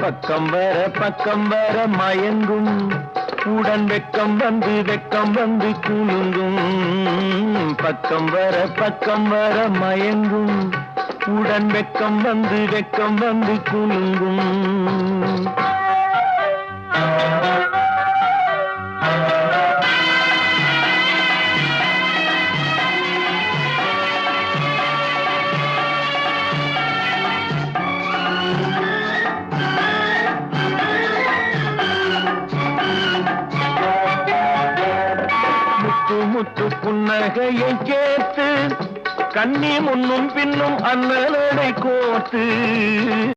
பக்கம் வர மயங்கும் உடன் வெக்கம் வந்து குலுங்கும். பக்கம் வர மயங்கும் உடன் வெக்கம் வந்து குலுங்கும். முத்து புன்னகையை கேட்டு கண்ணி முன்னும் பின்னும் அண்ணலடை கோத்து